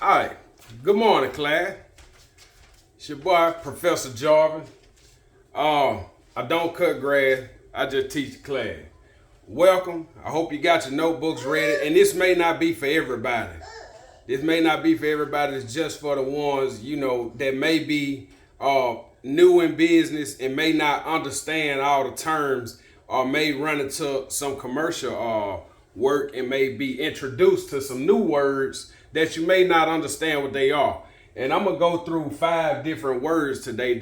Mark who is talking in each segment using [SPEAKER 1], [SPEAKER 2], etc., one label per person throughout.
[SPEAKER 1] All right. Good morning, class. It's your boy, Professor Jarvin. I don't cut grass. I just teach the class. Welcome. I hope you got your notebooks ready. And this may not be for everybody. This may not be for everybody. It's just for the ones, that may be new in business and may not understand all the terms or may run into some commercial work and may be introduced to some new words that you may not understand what they are. And I'm going to go through 5 different words today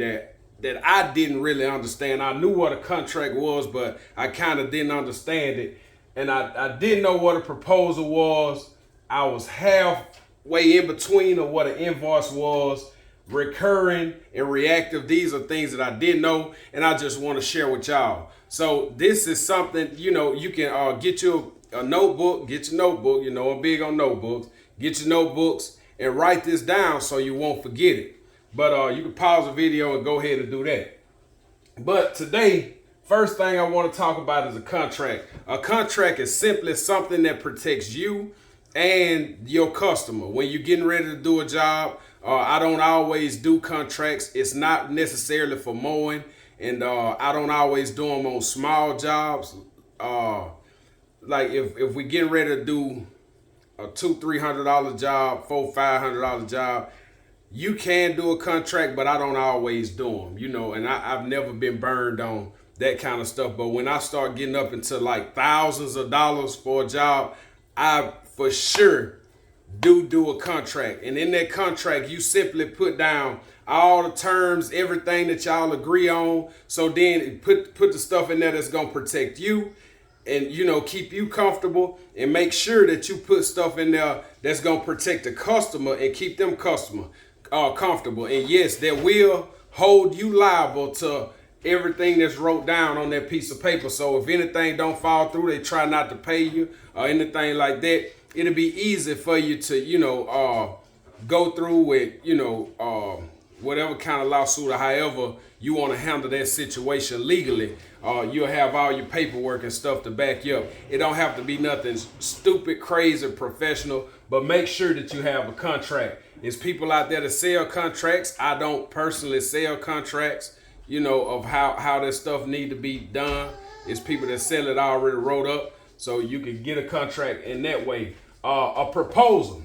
[SPEAKER 1] that I didn't really understand. I knew what a contract was, but I kind of didn't understand it. And I didn't know what a proposal was. I was halfway in between of what an invoice was. Recurring and reactive, these are things that I didn't know, and I just want to share with y'all. So this is something, you can get you a notebook, get your notebook, I'm big on notebooks. Get your notebooks and write this down so you won't forget it. But you can pause the video and go ahead and do that. But today, first thing I want to talk about is a contract. A contract is simply something that protects you and your customer. When you're getting ready to do a job, I don't always do contracts. It's not necessarily for mowing, and I don't always do them on small jobs. Like if we get ready to do a $200-300 job, $400-500 job, you can do a contract, but I don't always do them, and I've never been burned on that kind of stuff. But when I start getting up into like thousands of dollars for a job, I for sure do a contract. And in that contract, you simply put down all the terms, everything that y'all agree on. So then put the stuff in there that's gonna protect you and keep you comfortable, and make sure that you put stuff in there that's gonna protect the customer and keep them comfortable. And yes, that will hold you liable to everything that's wrote down on that piece of paper. So if anything don't fall through, they try not to pay you or anything like that, it'll be easy for you to go through with whatever kind of lawsuit or however you want to handle that situation legally. You'll have all your paperwork and stuff to back you up. It don't have to be nothing stupid, crazy, professional, but make sure that you have a contract. There's people out there that sell contracts. I don't personally sell contracts, of how this stuff need to be done. It's people that sell it already wrote up, so you can get a contract in that way. A proposal.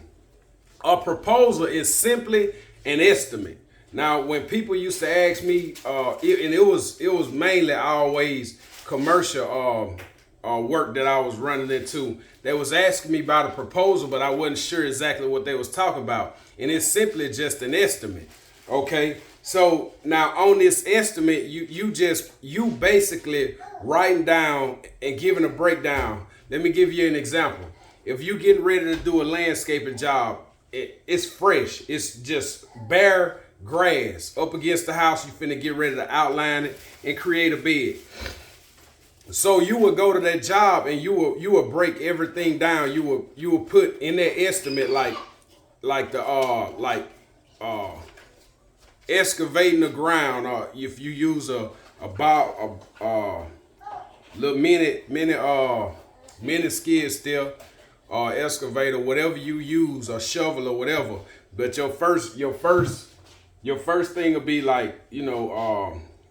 [SPEAKER 1] A proposal is simply an estimate. Now, when people used to ask me, it was mainly always commercial work that I was running into. They was asking me about a proposal, but I wasn't sure exactly what they was talking about. And it's simply just an estimate. Okay. So now on this estimate, you basically writing down and giving a breakdown. Let me give you an example. If you getting ready to do a landscaping job, it's fresh. It's just bare grass up against the house. You finna get ready to outline it and create a bed. So you would go to that job and you will break everything down. You will put in that estimate like excavating the ground, or if you use a little mini skid steer or excavator, whatever you use, or shovel or whatever. But your first thing will be like,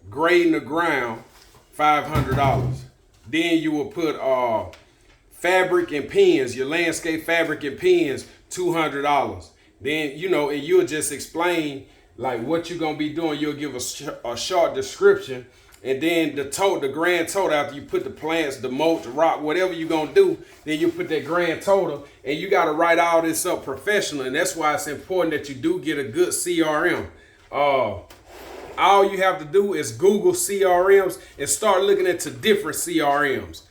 [SPEAKER 1] grading the ground, $500. Then you will put fabric and pins, your landscape fabric and pins, $200. Then, and you'll just explain like what you're gonna be doing. You'll give a short description, and then the grand total after you put the plants, the mulch, the rock, whatever you're gonna do, then you put that grand total, and you gotta write all this up professionally. And that's why it's important that you do get a good CRM. All you have to do is Google CRMs and start looking into different CRMs.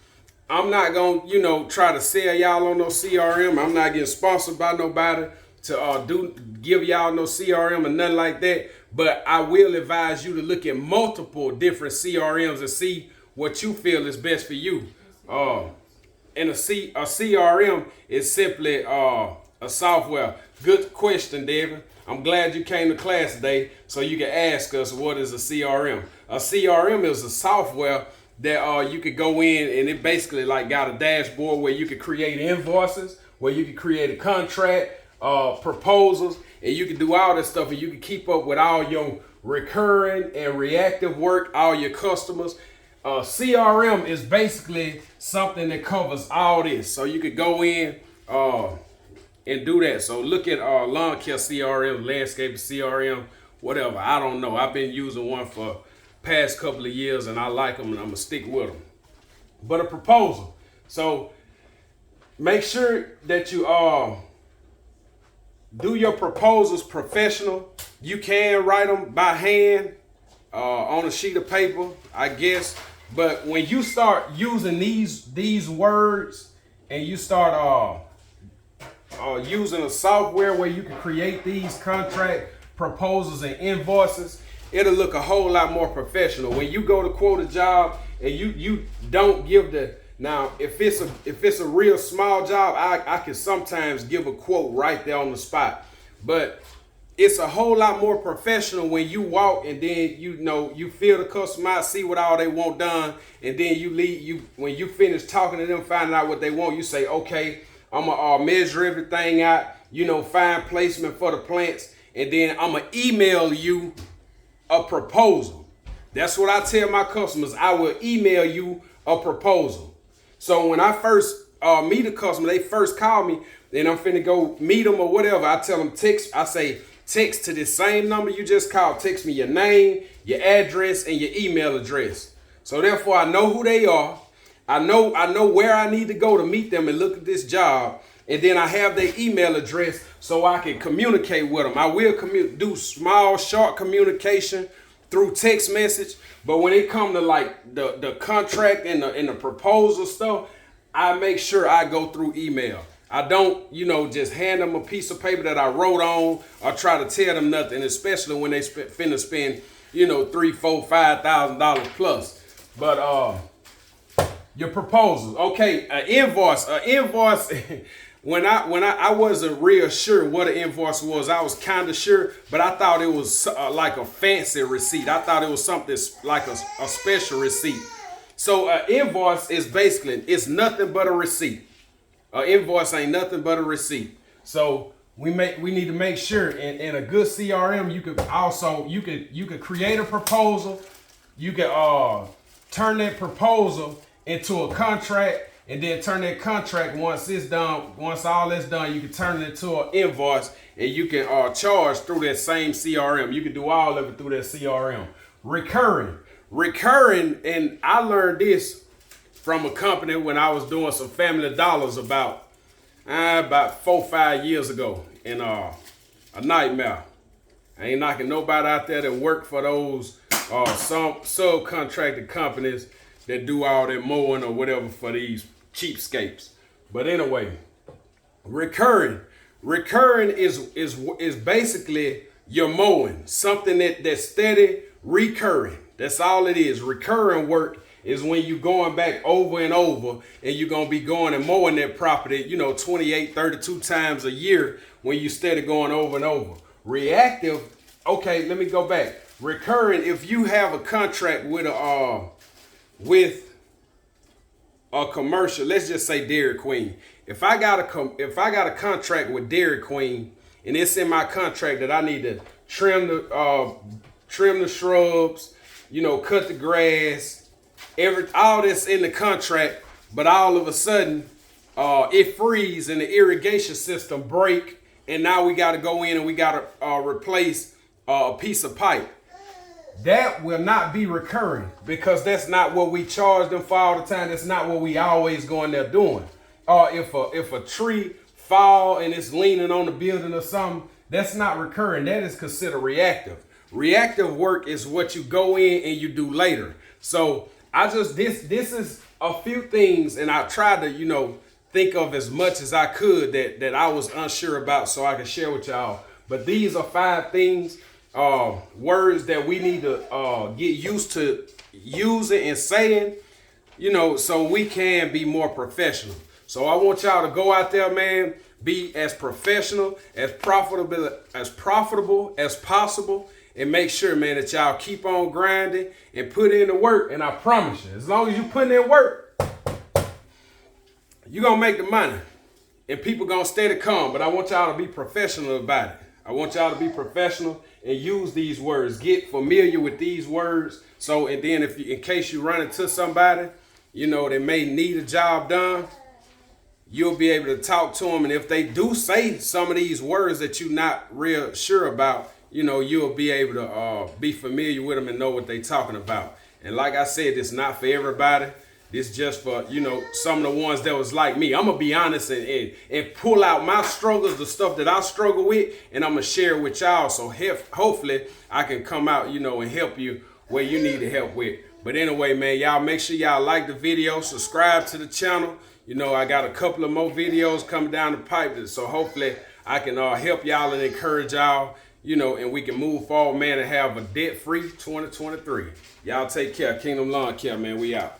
[SPEAKER 1] I'm not gonna, try to sell y'all on no CRM. I'm not getting sponsored by nobody to give y'all no CRM or nothing like that. But I will advise you to look at multiple different CRMs and see what you feel is best for you. And a CRM is simply a software. Good question, David. I'm glad you came to class today so you can ask us what is a CRM. A CRM is a software that you could go in, and it basically like got a dashboard where you could create invoices, where you could create a contract, proposals, and you can do all this stuff, and you can keep up with all your recurring and reactive work, all your customers. CRM is basically something that covers all this. So you could go in and do that. So look at lawn care CRM, landscaping CRM, whatever. I don't know. I've been using one for past couple of years, and I like them, and I'm gonna stick with them. But a proposal. So make sure that you do your proposals professional. You can write them by hand on a sheet of paper, I guess. But when you start using these words, and you start using a software where you can create these contract proposals and invoices, it'll look a whole lot more professional. When you go to quote a job and you don't give the, now if it's a real small job, I can sometimes give a quote right there on the spot. But it's a whole lot more professional when you walk and then you feel the customer out, see what all they want done, and then you leave. When you finish talking to them, finding out what they want, you say, okay, I'm gonna measure everything out, find placement for the plants, and then I'm gonna email you a proposal. That's what I tell my customers. I will email you a proposal. So when I first meet a customer, they first call me, then I'm finna go meet them or whatever. I tell them text to the same number you just called. Text me your name, your address, and your email address. So therefore, I know who they are. I know where I need to go to meet them and look at this job. And then I have their email address so I can communicate with them. I will do small, short communication through text message. But when it comes to like the contract and the proposal stuff, I make sure I go through email. I don't, just hand them a piece of paper that I wrote on or try to tell them nothing, especially when they finna spend, $3,000, $4,000, $5,000 plus. But your proposals, okay, an invoice. When I wasn't real sure what an invoice was, I was kind of sure, but I thought it was like a fancy receipt. I thought it was something like a special receipt. So an invoice is basically, it's nothing but a receipt. An invoice ain't nothing but a receipt. So we need to make sure in a good CRM, you could create a proposal. You can turn that proposal into a contract, and then turn that contract, once all that's done, you can turn it into an invoice, and you can charge through that same CRM. You can do all of it through that CRM. Recurring, and I learned this from a company when I was doing some Family Dollars about 4 or 5 years ago, in a nightmare. I ain't knocking nobody out there that work for those some subcontracted companies that do all that mowing or whatever for these cheapskates. But anyway, recurring is basically your mowing, something that's steady, recurring. That's all it is. Recurring work is when you going back over and over, and you're gonna be going and mowing that property, 28, 32 times a year when you steady going over and over. Reactive, okay, let me go back. Recurring, if you have a contract with a commercial, let's just say Dairy Queen. If I got a contract with Dairy Queen, and it's in my contract that I need to trim the shrubs, cut the grass, all this in the contract, but all of a sudden it freezes and the irrigation system break, and now we got to go in and we got to replace a piece of pipe. That will not be recurring, because that's not what we charge them for all the time. That's not what we always going there doing. If a tree fall and it's leaning on the building or something, that's not recurring. That is considered reactive. Reactive work is what you go in and you do later. So this is a few things, and I tried to think of as much as I could that I was unsure about, so I can share with y'all. But these are 5 things, words that we need to get used to using and saying, so we can be more professional. So I want y'all to go out there, man, be as professional, as profitable as possible, and make sure, man, that y'all keep on grinding and put in the work. And I promise you, as long as you put in work, you're gonna make the money. and people gonna steady come, but I want y'all to be professional about it. I want y'all to be professional and use these words. Get familiar with these words. So, and then if you, in case you run into somebody, you know, that may need a job done, you'll be able to talk to them. And if they do say some of these words that you're not real sure about, you know, you'll be able to be familiar with them and know what they're talking about. And like I said, it's not for everybody. This just for, you know, some of the ones that was like me. I'm going to be honest and pull out my struggles, the stuff that I struggle with, and I'm going to share it with y'all. So hopefully I can come out, you know, and help you where you need the help with. But anyway, man, y'all make sure y'all like the video, subscribe to the channel. You know, I got a couple of more videos coming down the pipe. So hopefully I can help y'all and encourage y'all, you know, and we can move forward, man, and have a debt-free 2023. Y'all take care. Kingdom Lawn Care, man. We out.